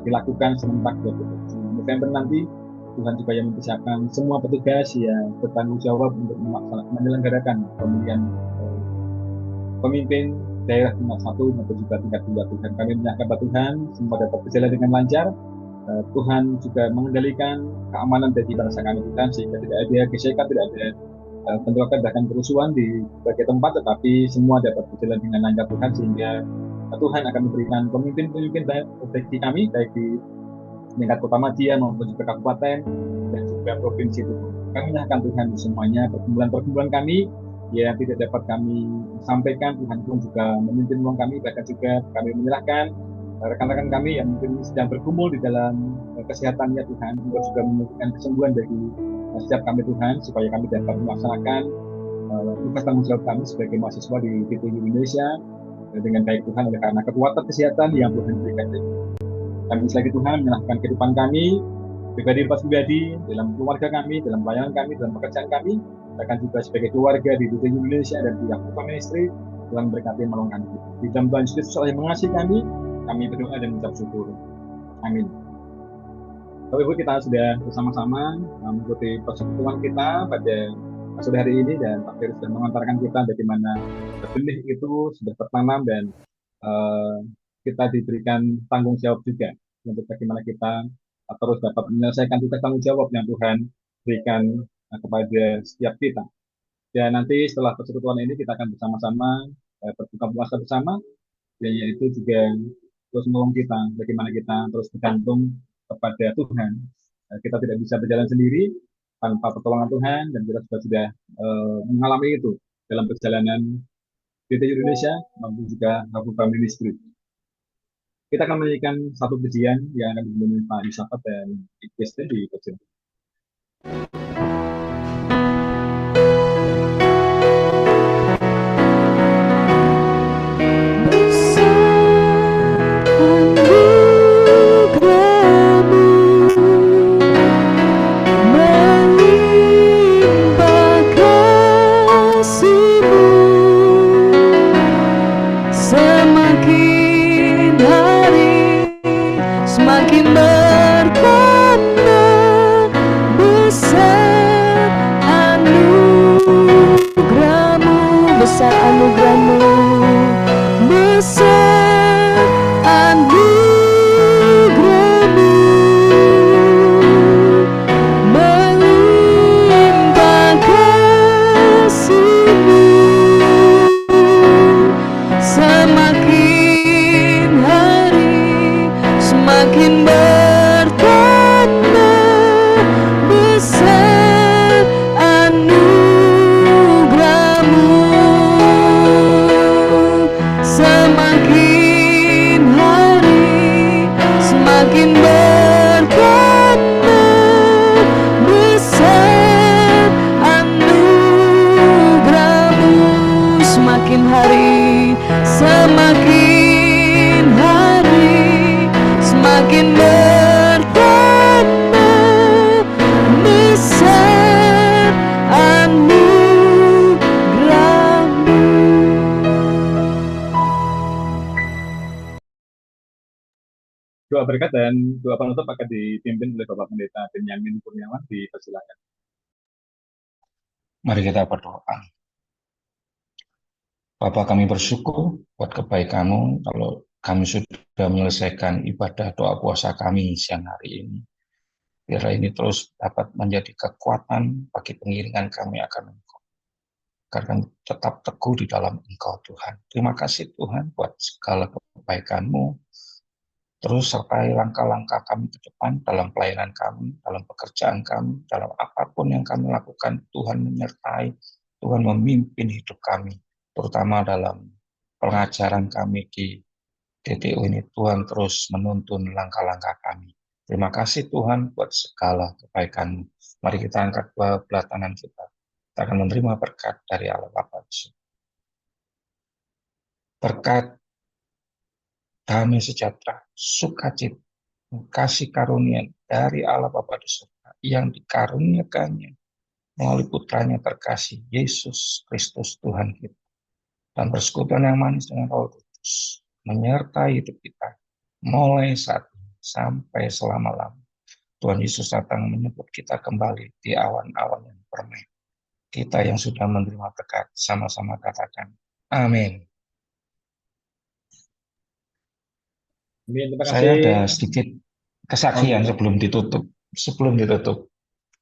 dilakukan serentak 27 November nanti. Tuhan juga yang mempersiapkan semua petugas yang bertanggung jawab untuk menyelenggarakan pemilihan pemimpin daerah tingkat 1 maupun juga tingkat 2 Tuhan. Kami menyerahkan Tuhan semua dapat berjalan dengan lancar. Tuhan juga mengendalikan keamanan bagi bangsa kami Tuhan, sehingga tidak ada gesekan, tidak ada bentrokan bahkan kerusuhan di berbagai tempat, tetapi semua dapat berjalan dengan lancar Tuhan, sehingga Tuhan akan memberikan pemimpin-pemimpin bagi kami, baik di tingkat kota Madia maupun juga kabupaten dan juga provinsi itu. Kami menyerahkan Tuhan semuanya, pergumulan-pergumulan kami yang tidak dapat kami sampaikan, Tuhan pun juga memimpin menolong kami. Bahkan juga kami menyerahkan rekan-rekan kami yang mungkin sedang bergumul di dalam kesehatannya Tuhan, juga memberikan kesembuhan bagi setiap kami Tuhan, supaya kami dapat melaksanakan tugas tanggung jawab kami sebagai mahasiswa di PTU Indonesia dengan baik Tuhan, oleh karena kekuatan kesehatan yang Tuhan berikan. Kami selagi Tuhan menyerahkan kehidupan kami, pribadi lepas pribadi, dalam keluarga kami, dalam pelayanan kami, dalam pekerjaan kami, bahkan juga sebagai keluarga di PTU Indonesia dan pihak Putra Ministry. Tuhan berkati menolong kami. Di dalam Tuhan Yesus Allah yang mengasihi kami berdoa dan mengucap syukur. Amin. Bapak Ibu, kita sudah bersama-sama mengikuti persekutuan kita pada sore hari ini, dan Pak Ferry sudah mengantarkan kita bagaimana benih itu sudah tertanam, dan kita diberikan tanggung jawab juga untuk bagaimana kita terus dapat menyelesaikan tugas tanggung jawab yang Tuhan berikan kepada setiap kita. Dan nanti setelah persekutuan ini kita akan bersama-sama berbuka puasa bersama, yaitu juga terus menolong kita bagaimana kita terus bergantung kepada Tuhan. Kita tidak bisa berjalan sendiri tanpa pertolongan Tuhan, dan kita juga sudah mengalami itu dalam perjalanan PT Indonesia maupun juga Habuba Ministry. Kita akan menyanyikan satu pujian yang akan dipimpin Pak Yusafat dan Kristen di pujian. Doa berkat dan doa penutup akan dipimpin oleh Bapak Pendeta Benyamin Kurniawan. Dipersilakan. Mari kita berdoa. Bapa, kami bersyukur buat kebaikan-Mu kalau kami sudah menyelesaikan ibadah doa puasa kami siang hari ini. Biar ini terus dapat menjadi kekuatan bagi pengiringan kami akan Engkau. Karena tetap teguh di dalam Engkau, Tuhan. Terima kasih Tuhan buat segala kebaikan-Mu. Terus sertai langkah-langkah kami ke depan dalam pelayanan kami, dalam pekerjaan kami, dalam apapun yang kami lakukan. Tuhan menyertai, Tuhan memimpin hidup kami, terutama dalam pengajaran kami di DTU ini. Tuhan terus menuntun langkah-langkah kami. Terima kasih Tuhan buat segala kebaikan-Mu. Mari kita angkat belah tangan kita. Kita akan menerima berkat dari Allah Bapa. Berkat damai sejahtera, sukacita, kasih karunia dari Allah Bapa di surga yang dikaruniakannya melalui putranya terkasih Yesus Kristus Tuhan kita, dan persekutuan yang manis dengan Roh Kudus menyertai hidup kita mulai saat ini sampai selama-lamanya. Tuhan Yesus datang menyebut kita kembali di awan-awan yang permai. Kita yang sudah menerima berkat sama-sama katakan amin. Terima kasih. Saya ada sedikit kesaksian sebelum ditutup.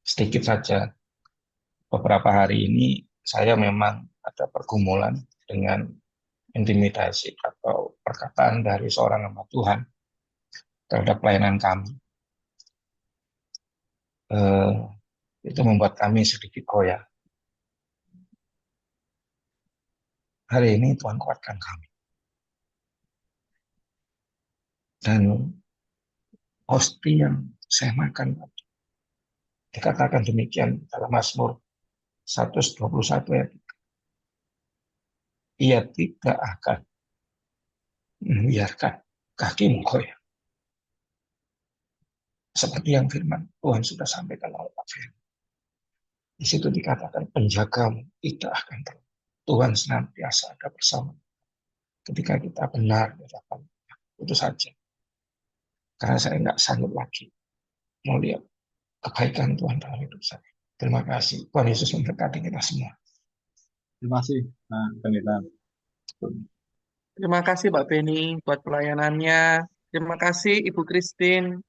Sedikit saja. Beberapa hari ini saya memang ada pergumulan dengan intimidasi atau perkataan dari seorang hamba Tuhan terhadap pelayanan kami. Itu membuat kami sedikit goyah. Hari ini Tuhan kuatkan kami. Dan hosti yang saya makan, dikatakan demikian dalam Mazmur 121 ayat 3. Ia tidak akan membiarkan kakimu goyah. Seperti yang firman Tuhan sudah sampaikan oleh Pak Firman. Di situ dikatakan penjagamu tidak akan terlalu. Tuhan senantiasa ada bersama. Ketika kita benar di hadapan itu saja. Karena saya nggak sanggup lagi melihat kebaikan Tuhan dalam hidup saya. Terima kasih. Tuhan Yesus memberkati kita semua. Terima kasih. Pendeta. Terima kasih Pak Beni buat pelayanannya. Terima kasih Ibu Christine